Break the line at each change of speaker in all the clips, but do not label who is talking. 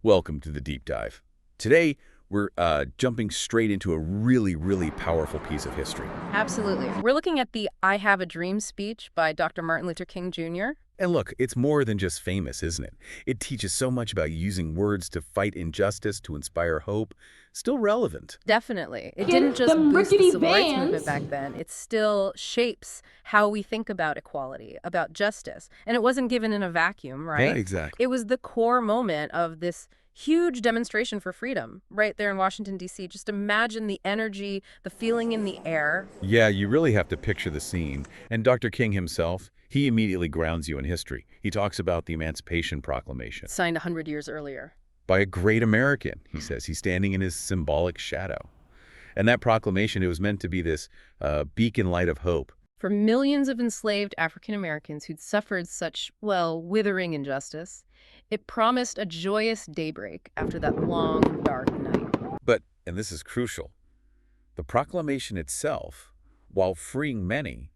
Welcome to the deep dive. Today, we're jumping straight into a really powerful piece of history.
Absolutely. We're looking at the I Have a Dream speech by Dr. Martin Luther King Jr.
And look, it's more than just famous, isn't it? It teaches so much about using words to fight injustice, to inspire hope. Still relevant.
Definitely. It didn't just boost the civil rights movement back then. It still shapes how we think about equality, about justice. And it wasn't given in a vacuum, right?
Yeah, exactly.
It was the core moment of this huge demonstration for freedom right there in Washington, D.C. Just imagine the energy, the feeling in the air.
Yeah, you really have to picture the scene. And Dr. King himself, he immediately grounds you in history. He talks about the Emancipation Proclamation.
Signed 100 years earlier.
By a great American, he says. He's standing in his symbolic shadow. And that proclamation, it was meant to be this beacon light of hope.
For millions of enslaved African Americans who'd suffered such, well, withering injustice, it promised a joyous daybreak after that long, dark night.
But, and this is crucial, the proclamation itself, while freeing many,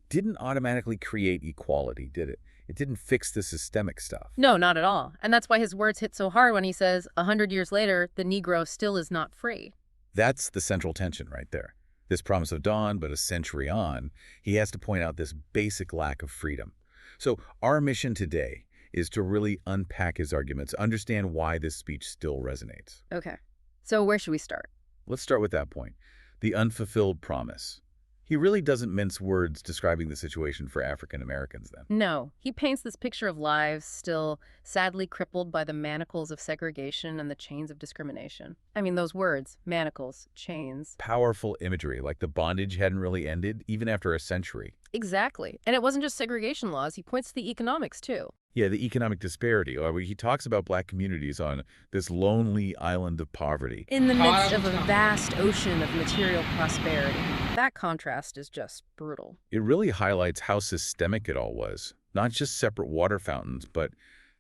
didn't automatically create equality, did it? It didn't fix the systemic stuff.
No, not at all. And that's why his words hit so hard when he says, 100 years later, the Negro still is not free.
That's the central tension right there. This promise of dawn, but a century on, he has to point out this basic lack of freedom. So our mission today is to really unpack his arguments, understand why this speech still resonates.
Okay. So where should we start?
Let's start with that point, the unfulfilled promise. He really doesn't mince words describing the situation for African Americans then.
No, he paints this picture of lives still sadly crippled by the manacles of segregation and the chains of discrimination. I mean, those words, manacles, chains.
Powerful imagery, like the bondage hadn't really ended, even after a century.
Exactly. And it wasn't just segregation laws. He points to the economics, too.
Yeah, the economic disparity. He talks about black communities on this lonely island of poverty.
In the midst of a vast ocean of material prosperity. That contrast is just brutal.
It really highlights how systemic it all was. Not just separate water fountains, but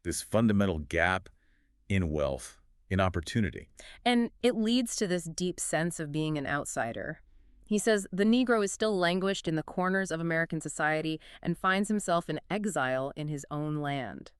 this fundamental gap in wealth, in opportunity.
And it leads to this deep sense of being an outsider. He says the Negro is still languished in the corners of American society and finds himself in exile in his own land.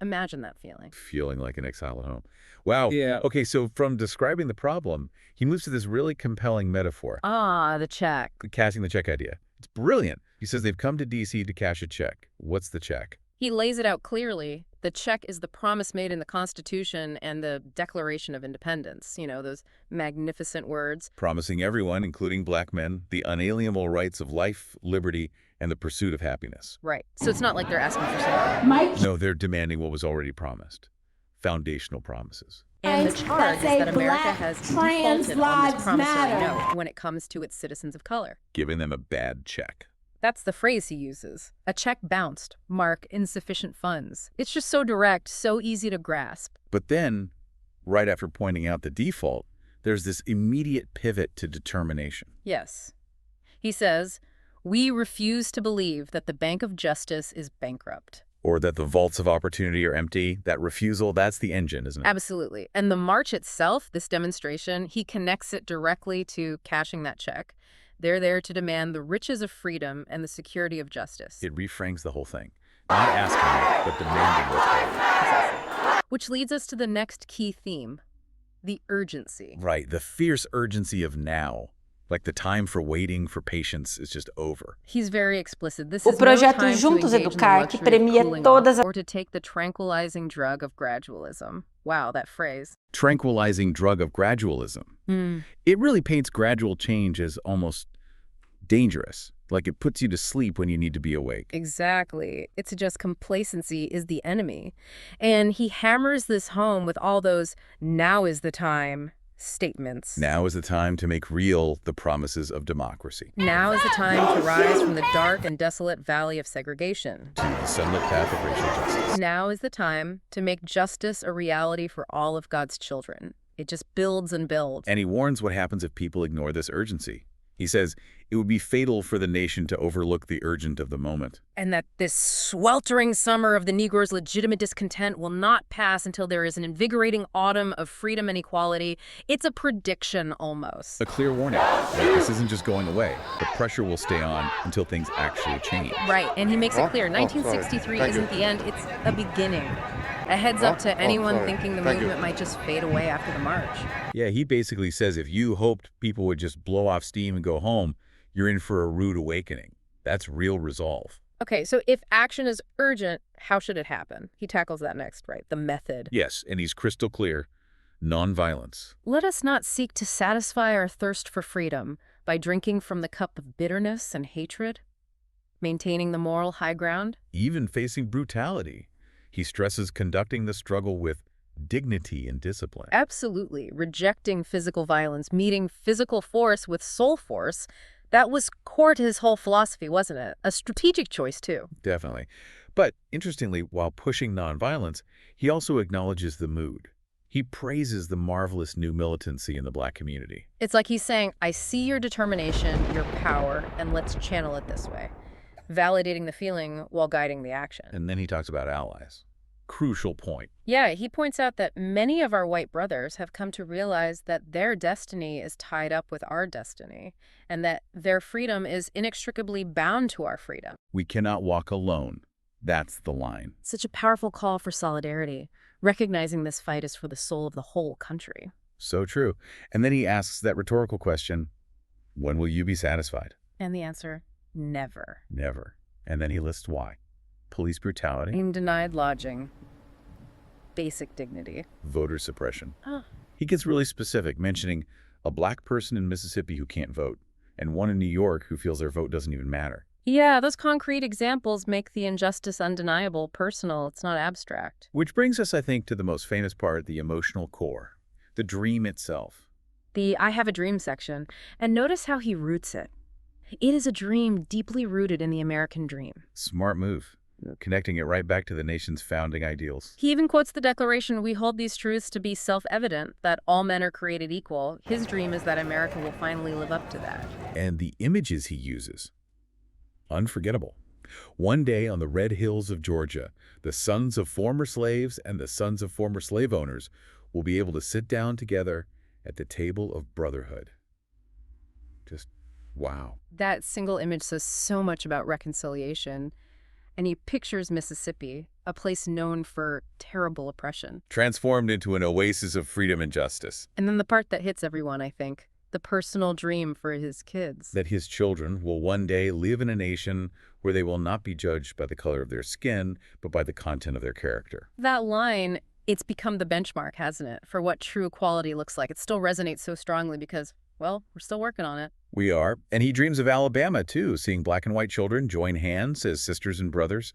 Imagine that feeling.
Feeling like an exile at home. Wow.
Yeah.
Okay, so from describing the problem, he moves to this really compelling metaphor.
Ah, the check.
The cashing the check idea. It's brilliant. He says they've come to D.C. to cash a check. What's the check?
He lays it out clearly. The check is the promise made in the Constitution and the Declaration of Independence. You know, those magnificent words.
Promising everyone, including black men, the unalienable rights of life, liberty, and the pursuit of happiness.
Right. So it's not like they're asking for something.
No, they're demanding what was already promised. Foundational promises.
And the charge is that America has defaulted on this promissory note when it comes to its citizens of color.
Giving them a bad check.
That's the phrase he uses. A check bounced, mark insufficient funds. It's just so direct, so easy to grasp.
But then, right after pointing out the default, there's this immediate pivot to determination.
Yes. He says, we refuse to believe that the Bank of Justice is bankrupt.
Or that the vaults of opportunity are empty. That refusal, that's the engine, isn't it?
Absolutely. And the march itself, this demonstration, he connects it directly to cashing that check. They're there to demand the riches of freedom and the security of justice.
It reframes the whole thing. Not asking, but demanding what's
Which leads us to the next key theme, the urgency.
right, the fierce urgency of now. Like the time for waiting, for patience is just over.
He's very explicit. This
O
is no
projeto
time to
Juntos
engage in the
Educar, que
luxury of
premia
cooling
todas
off
as
or to take the tranquilizing drug of gradualism. Wow, that phrase.
Tranquilizing drug of gradualism. It really paints gradual change as almost dangerous. Like it puts you to sleep when you need to be awake.
Exactly. It suggests complacency is the enemy. And he hammers this home with all those now is the time statements.
Now is the time to make real the promises of democracy.
Now is the time to rise from the dark and desolate valley of segregation.
To the sunlit path of racial justice.
Now is the time to make justice a reality for all of God's children. It just builds and builds.
And he warns what happens if people ignore this urgency. He says it would be fatal for the nation to overlook the urgent of the moment.
And that this sweltering summer of the Negro's legitimate discontent will not pass until there is an invigorating autumn of freedom and equality. It's a prediction almost.
A clear warning. Like, this isn't just going away. The pressure will stay on until things actually change.
Right, and he makes it clear, 1963 isn't the end, it's a beginning. A heads up to anyone
Sorry.
thinking the
Thank you.
movement might just fade away after the march.
Yeah, he basically says if you hoped people would just blow off steam and go home, you're in for a rude awakening. That's real resolve.
Okay, so if action is urgent, how should it happen? He tackles that next, right? The method.
Yes, and he's crystal clear. Nonviolence.
Let us not seek to satisfy our thirst for freedom by drinking from the cup of bitterness and hatred, maintaining the moral high ground.
Even facing brutality. He stresses conducting the struggle with dignity and discipline.
Absolutely. Rejecting physical violence, meeting physical force with soul force. That was core to his whole philosophy, wasn't it? A strategic choice, too.
Definitely. But interestingly, while pushing nonviolence, he also acknowledges the mood. He praises the marvelous new militancy in the Black community.
It's like he's saying, I see your determination, your power, and let's channel it this way. Validating the feeling while guiding the action.
And then he talks about allies. Crucial point.
Yeah, he points out that many of our white brothers have come to realize that their destiny is tied up with our destiny, and that their freedom is inextricably bound to our freedom.
We cannot walk alone. That's the line.
Such a powerful call for solidarity, recognizing this fight is for the soul of the whole country.
So true. And then he asks that rhetorical question, when will you be satisfied?
And the answer, never.
Never. And then he lists why. Police brutality,
Being denied lodging, basic dignity.
voter suppression.
Huh.
He gets really specific, mentioning a Black person in Mississippi who can't vote, and one in New York who feels their vote doesn't even matter.
Yeah, those concrete examples make the injustice undeniable, personal. It's not abstract.
Which brings us, I think, to the most famous part, the emotional core, the dream itself.
The I have a dream section. And notice how he roots it. It is a dream deeply rooted in the American dream.
Smart move, connecting it right back to the nation's founding ideals.
He even quotes the declaration, we hold these truths to be self-evident, that all men are created equal. His dream is that America will finally live up to that.
And the images he uses, unforgettable. One day on the red hills of Georgia, the sons of former slaves and the sons of former slave owners will be able to sit down together at the table of brotherhood. Just wow.
That single image says so much about reconciliation. And he pictures Mississippi, a place known for terrible oppression.
Transformed into an oasis of freedom and justice.
And then the part that hits everyone, I think, the personal dream for his kids.
That his children will one day live in a nation where they will not be judged by the color of their skin, but by the content of their character.
That line, it's become the benchmark, hasn't it, for what true equality looks like. It still resonates so strongly because, well, we're still working on it.
We are. And he dreams of Alabama, too, seeing Black and white children join hands as sisters and brothers,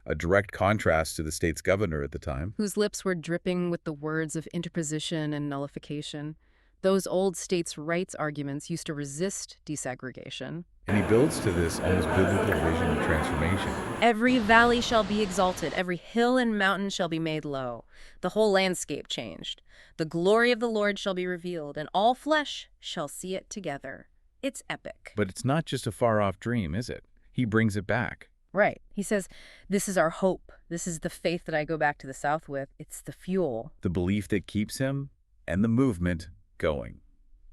a direct contrast to the state's governor at the time.
Whose lips were dripping with the words of interposition and nullification. Those old states' rights arguments used to resist desegregation.
And he builds to this almost biblical vision of transformation.
Every valley shall be exalted, every hill and mountain shall be made low. The whole landscape changed. The glory of the Lord shall be revealed, and all flesh shall see it together. It's epic.
But it's not just a far-off dream, is it? He brings it back.
Right. He says, this is our hope. This is the faith that I go back to the South with. It's the fuel.
The belief that keeps him and the movement going.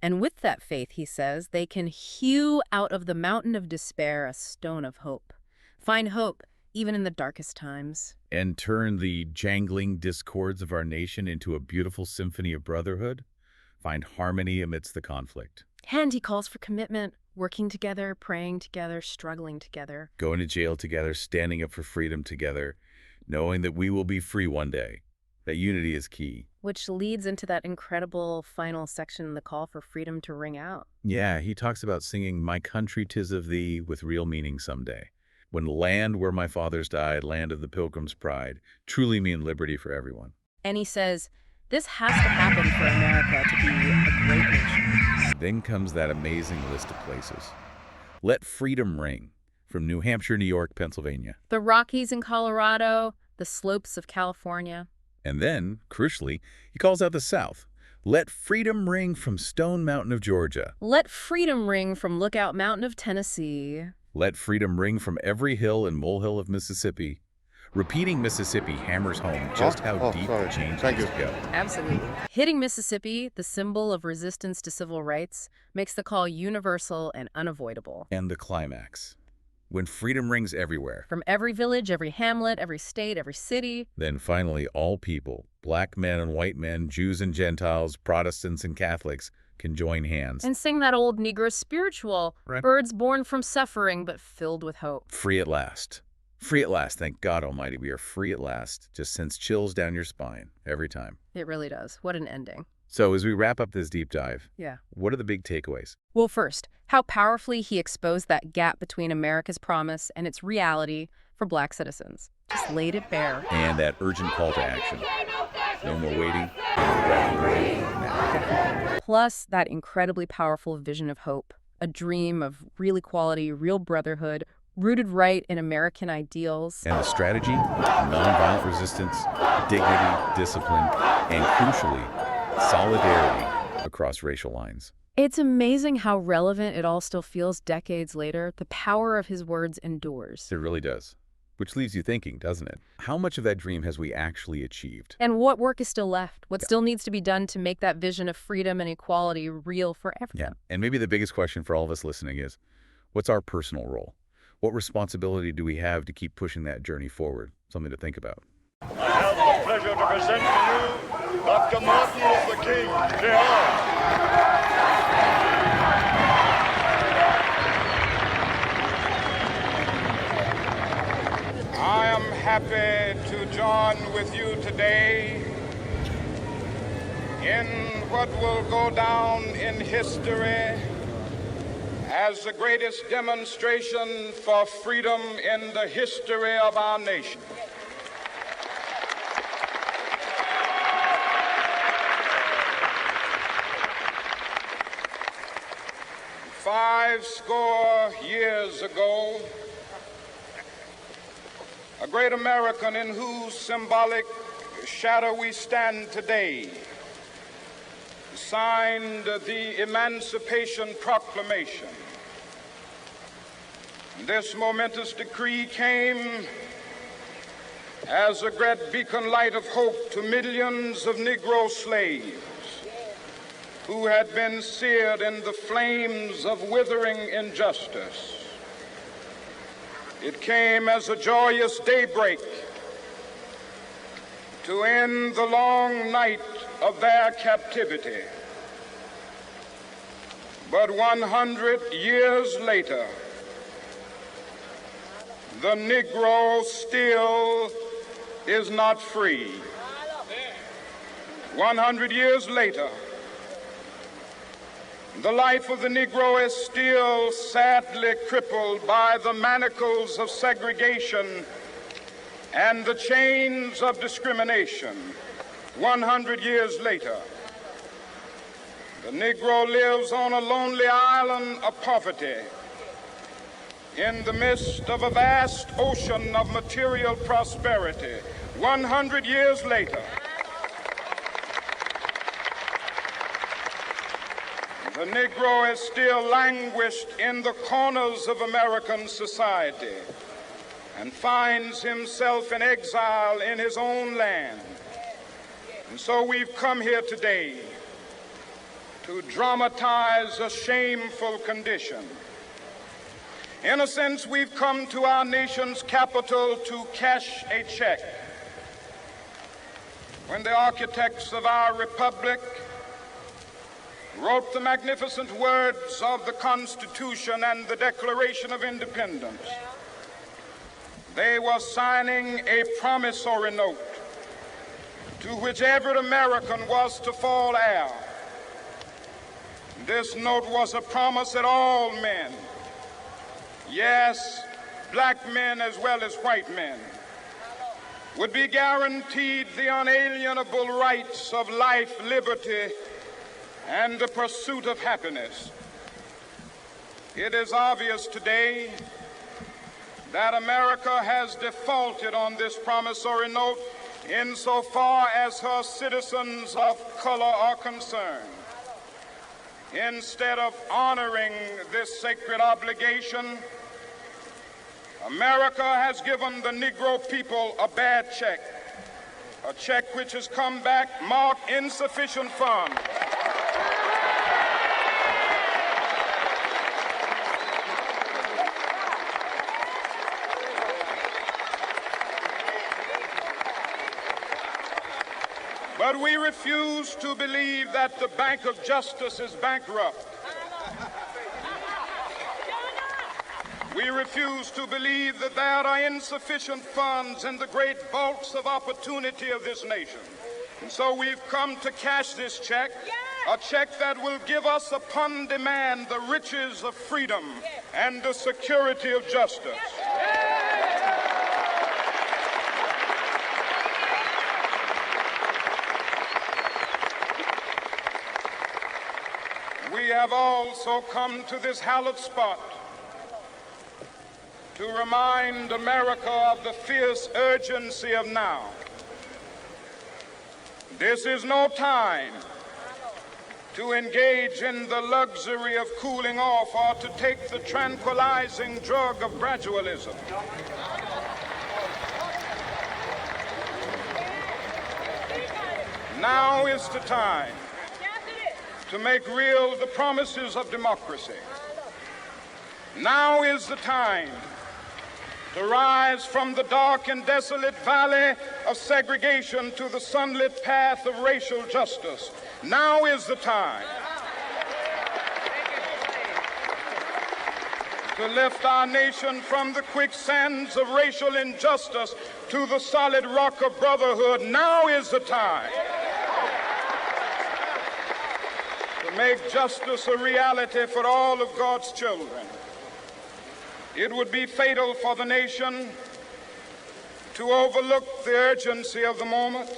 And with that faith, he says, they can hew out of the mountain of despair a stone of hope. Find hope, even in the darkest times.
And turn the jangling discords of our nation into a beautiful symphony of brotherhood. Find harmony amidst the conflict.
And he calls for commitment, working together, praying together, struggling together.
Going to jail together, standing up for freedom together, knowing that we will be free one day. That unity is key.
Which leads into that incredible final section, the call for freedom to ring out.
Yeah, he talks about singing My Country 'Tis of Thee with real meaning someday. When land where my fathers died, land of the pilgrim's pride, truly mean liberty for everyone.
And he says, this has to happen for America to be a great nation.
Then comes that amazing list of places. Let freedom ring from New Hampshire, New York, Pennsylvania.
The Rockies in Colorado, the slopes of California.
And then, crucially, he calls out the South. Let freedom ring from Stone Mountain of Georgia.
Let freedom ring from Lookout Mountain of Tennessee.
Let freedom ring from every hill and molehill of Mississippi. Repeating Mississippi hammers home just how deep the changes go.
Absolutely. Hitting Mississippi, the symbol of resistance to civil rights, makes the call universal and unavoidable.
And the climax. when freedom rings everywhere,
From every village, every hamlet, every state, every city.
then finally all people, black men and white men, Jews and Gentiles, Protestants and Catholics, can join hands.
And sing that old Negro spiritual,
Right.
birds born from suffering but filled with hope.
Free at last. Free at last. Thank God Almighty, we are free at last. Just sends chills down your spine every time.
It really does. What an ending.
So as we wrap up this deep dive,
Yeah.
what are the big takeaways?
Well, first, how powerfully he exposed that gap between America's promise and its reality for black citizens. Just laid it bare.
And that urgent call to action. No more waiting. Now.
Plus, that incredibly powerful vision of hope, a dream of real equality, real brotherhood, rooted right in American ideals.
And the strategy, nonviolent resistance, dignity, discipline, and crucially, solidarity across racial lines.
It's amazing how relevant it all still feels decades later. The power of his words endures.
It really does. Which leaves you thinking, doesn't it? How much of that dream has we actually achieved?
And what work is still left? What still needs to be done to make that vision of freedom and equality real for everyone?
Yeah. And maybe the biggest question for all of us listening is, what's our personal role? What responsibility do we have to keep pushing that journey forward? Something to think about.
I have the pleasure to present to you Dr. Martin Luther King, Jr. I am happy to join with you today in what will go down in history as the greatest demonstration for freedom in the history of our nation. Five score years ago, a great American in whose symbolic shadow we stand today signed the Emancipation Proclamation. This momentous decree came as a great beacon light of hope to millions of Negro slaves who had been seared in the flames of withering injustice. It came as a joyous daybreak to end the long night of their captivity. But 100 years later, the Negro still is not free. 100 years later, the life of the Negro is still sadly crippled by the manacles of segregation and the chains of discrimination. 100 years later, the Negro lives on a lonely island of poverty in the midst of a vast ocean of material prosperity. 100 years later, the Negro is still languished in the corners of American society and finds himself in exile in his own land. And so we've come here today to dramatize a shameful condition. In a sense, we've come to our nation's capital to cash a check. When the architects of our republic wrote the magnificent words of the Constitution and the Declaration of Independence, they were signing a promissory note to which every American was to fall heir. This note was a promise that all men, yes, black men as well as white men, would be guaranteed the unalienable rights of life, liberty, and the pursuit of happiness. It is obvious today that America has defaulted on this promissory note insofar as her citizens of color are concerned. Instead of honoring this sacred obligation, America has given the Negro people a bad check, a check which has come back marked insufficient funds. But we refuse to believe that the Bank of Justice is bankrupt. We refuse to believe that there are insufficient funds in the great vaults of opportunity of this nation. And so we've come to cash this check, a check that will give us upon demand the riches of freedom and the security of justice. We have also come to this hallowed spot to remind America of the fierce urgency of now. This is no time to engage in the luxury of cooling off or to take the tranquilizing drug of gradualism. Now is the time to make real the promises of democracy. Now is the time to rise from the dark and desolate valley of segregation to the sunlit path of racial justice. Now is the time to lift our nation from the quicksands of racial injustice to the solid rock of brotherhood. Now is the time to make justice a reality for all of God's children. It would be fatal for the nation to overlook the urgency of the moment.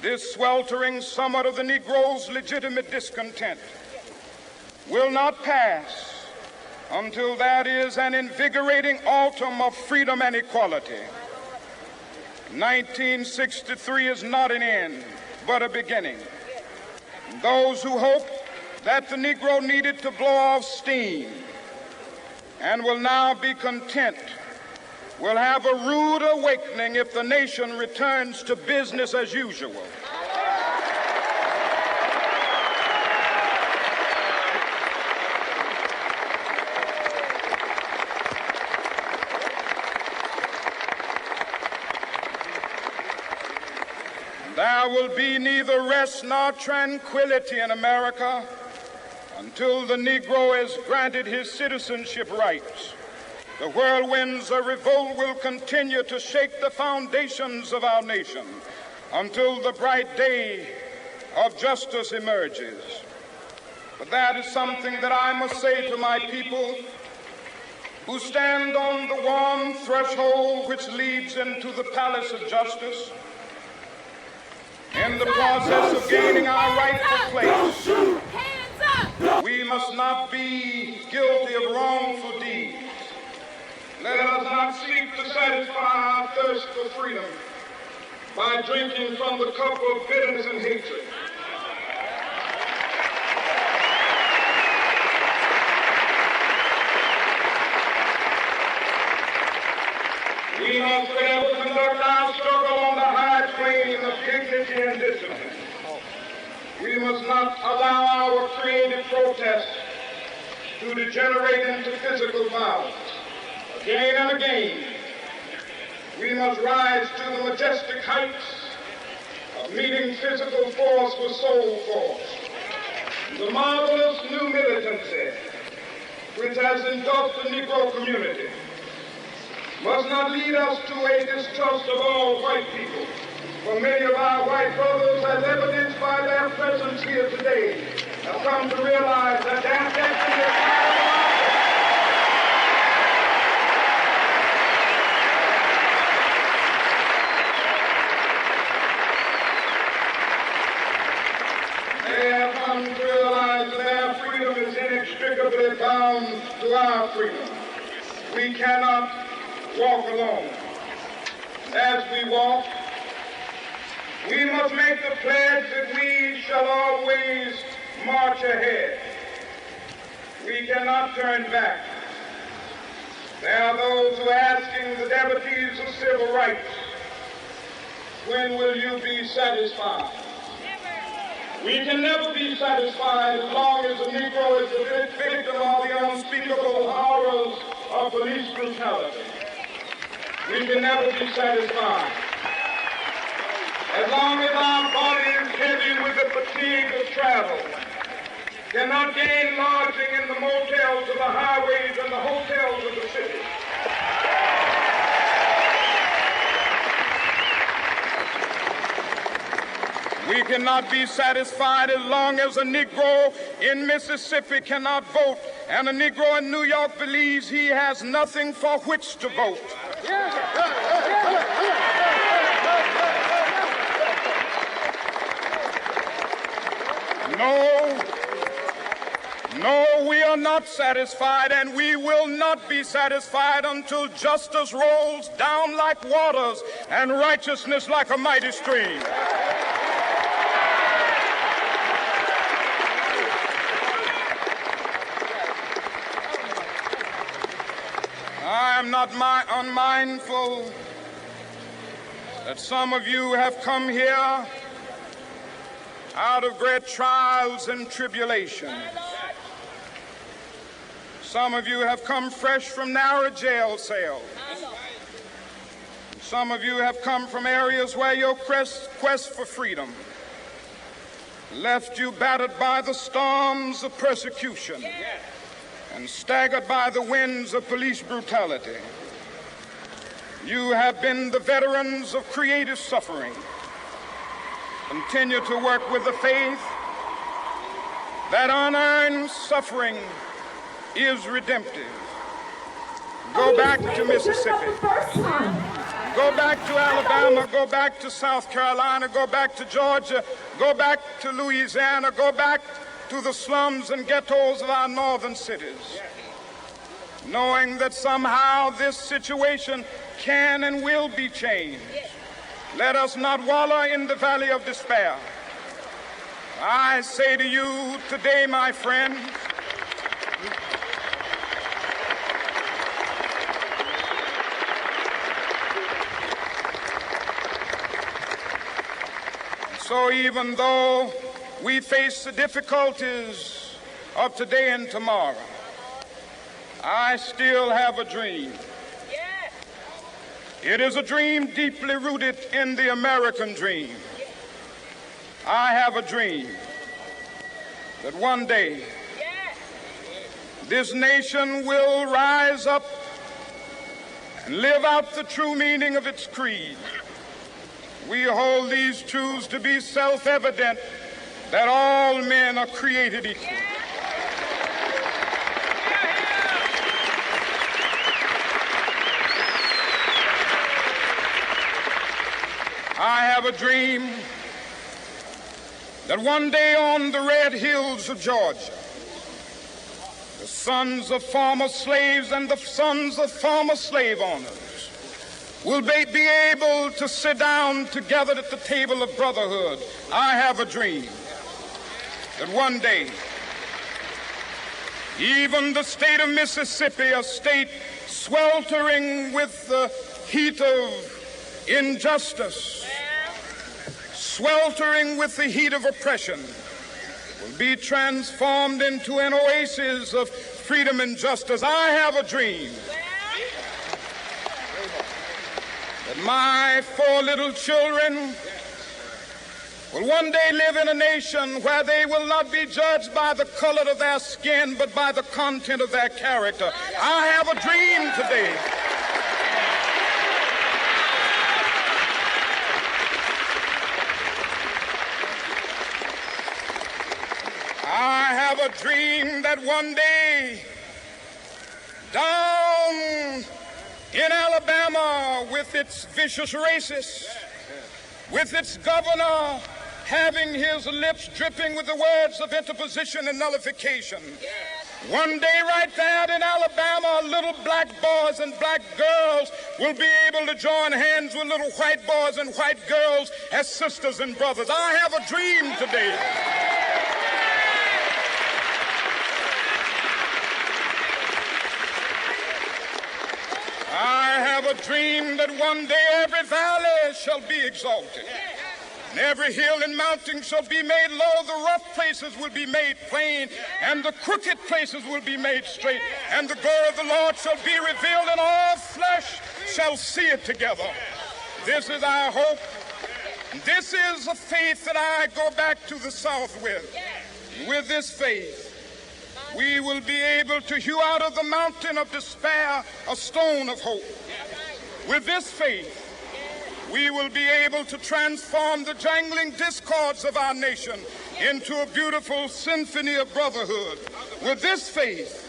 This sweltering summer of the Negro's legitimate discontent will not pass until that is an invigorating autumn of freedom and equality. 1963 is not an end, but a beginning. Those who hope that the Negro needed to blow off steam and will now be content will have a rude awakening if the nation returns to business as usual. There will be neither rest nor tranquility in America until the Negro is granted his citizenship rights. The whirlwinds of revolt will continue to shake the foundations of our nation until the bright day of justice emerges. But that is something that I must say to my people who stand on the warm threshold which leads into the palace of justice. In the process of gaining our rightful place, we must not be guilty of wrongful deeds. Let us not seek to satisfy our thirst for freedom by drinking from the cup of bitterness and hatred. We must fail to conduct our struggle on the high plane of dignity and discipline. We must not allow our creative protest to degenerate into physical violence. Again and again, we must rise to the majestic heights of meeting physical force with soul force. The marvelous new militancy which has engulfed the Negro community must not lead us to a distrust of all white people. For many of our white brothers, as evidenced by their presence here today, have come to realize that their destiny is not They have come to realize that their freedom is inextricably bound to our freedom. We cannot walk alone. As we walk, we must make the pledge that we shall always march ahead. We cannot turn back. There are those who are asking the devotees of civil rights, when will you be satisfied? We can never be satisfied as long as the Negro is the victim of the unspeakable horrors of police brutality. We can never be satisfied. as long as our body is heavy with the fatigue of travel, cannot gain lodging in the motels of the highways and the hotels of the city. We cannot be satisfied as long as a Negro in Mississippi cannot vote and a Negro in New York believes he has nothing for which to vote. No, we are not satisfied, and we will not be satisfied until justice rolls down like waters and righteousness like a mighty stream. I am not unmindful that some of you have come here out of great trials and tribulations. Some of you have come fresh from narrow jail cells. Some of you have come from areas where your quest for freedom left you battered by the storms of persecution and staggered by the winds of police brutality. You have been the veterans of creative suffering. Continue to work with the faith that unearned suffering is redemptive. Go back to Mississippi. Go back to Alabama. Go back to South Carolina. Go back to Georgia. Go back to Louisiana. Go back to the slums and ghettos of our northern cities, knowing that somehow this situation can and will be changed. Let us not wallow in the valley of despair. I say to you today, my friends, so even though we face the difficulties of today and tomorrow, I still have a dream. It is a dream deeply rooted in the American dream. I have a dream that one day this nation will rise up and live out the true meaning of its creed. We hold these truths to be self-evident, that all men are created equal. I have a dream that one day on the red hills of Georgia, the sons of former slaves and the sons of former slave owners will be able to sit down together at the table of brotherhood. I have a dream that one day, even the state of Mississippi, a state sweltering with the heat of injustice, sweltering with the heat of oppression, will be transformed into an oasis of freedom and justice. I have a dream that my 4 little children will one day live in a nation where they will not be judged by the color of their skin, but by the content of their character. I have a dream today I have a dream that one day down in Alabama, with its vicious racists, with its governor having his lips dripping with the words of interposition and nullification, one day right there in Alabama, little black boys and black girls will be able to join hands with little white boys and white girls as sisters and brothers. I have a dream today I have a dream that one day every valley shall be exalted, and every hill and mountain shall be made low. The rough places will be made plain, and the crooked places will be made straight. And the glory of the Lord shall be revealed, and all flesh shall see it together. This is our hope. This is a faith that I go back to the South with. With this faith, we will be able to hew out of the mountain of despair a stone of hope. With this faith, we will be able to transform the jangling discords of our nation into a beautiful symphony of brotherhood. With this faith,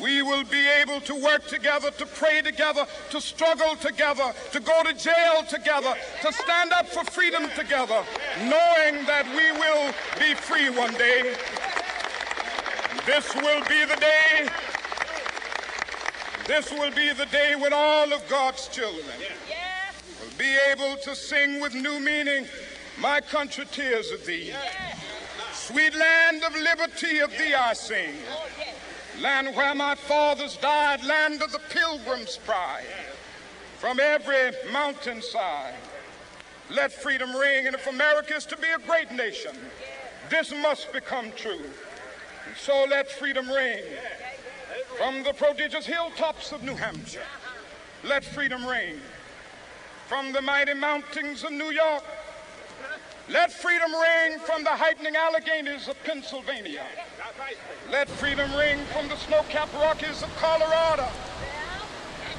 we will be able to work together, to pray together, to struggle together, to go to jail together, to stand up for freedom together, knowing that we will be free one day. This will be the day. This will be the day when all of God's children will be able to sing with new meaning, "My country, tears of thee. Sweet land of liberty, of thee I sing. Land where my fathers died, land of the pilgrim's pride. From every mountainside, let freedom ring. And if America is to be a great nation, this must become true. And so let freedom ring. From the prodigious hilltops of New Hampshire, let freedom ring. From the mighty mountains of New York, let freedom ring. From the heightening Alleghanies of Pennsylvania, let freedom ring. From the snow-capped Rockies of Colorado,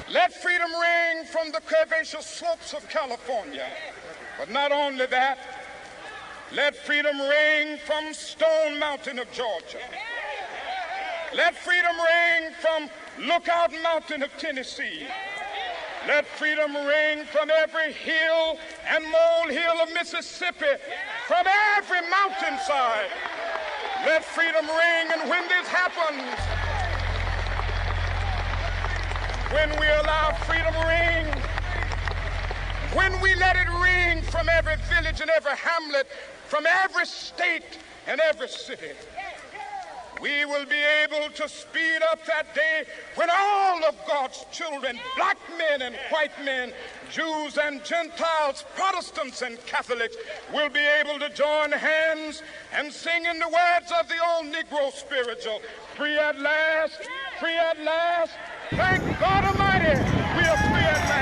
let freedom ring. From the curvaceous slopes of California. But not only that, let freedom ring from Stone Mountain of Georgia. Let freedom ring from Lookout Mountain of Tennessee. Let freedom ring from every hill and molehill of Mississippi, from every mountainside. Let freedom ring. And when this happens, when we allow freedom ring, when we let it ring from every village and every hamlet, from every state and every city, we will be able to speed up that day when all of God's children, black men and white men, Jews and Gentiles, Protestants and Catholics, will be able to join hands and sing in the words of the old Negro spiritual, "Free at last, free at last. Thank God Almighty, we are free at last."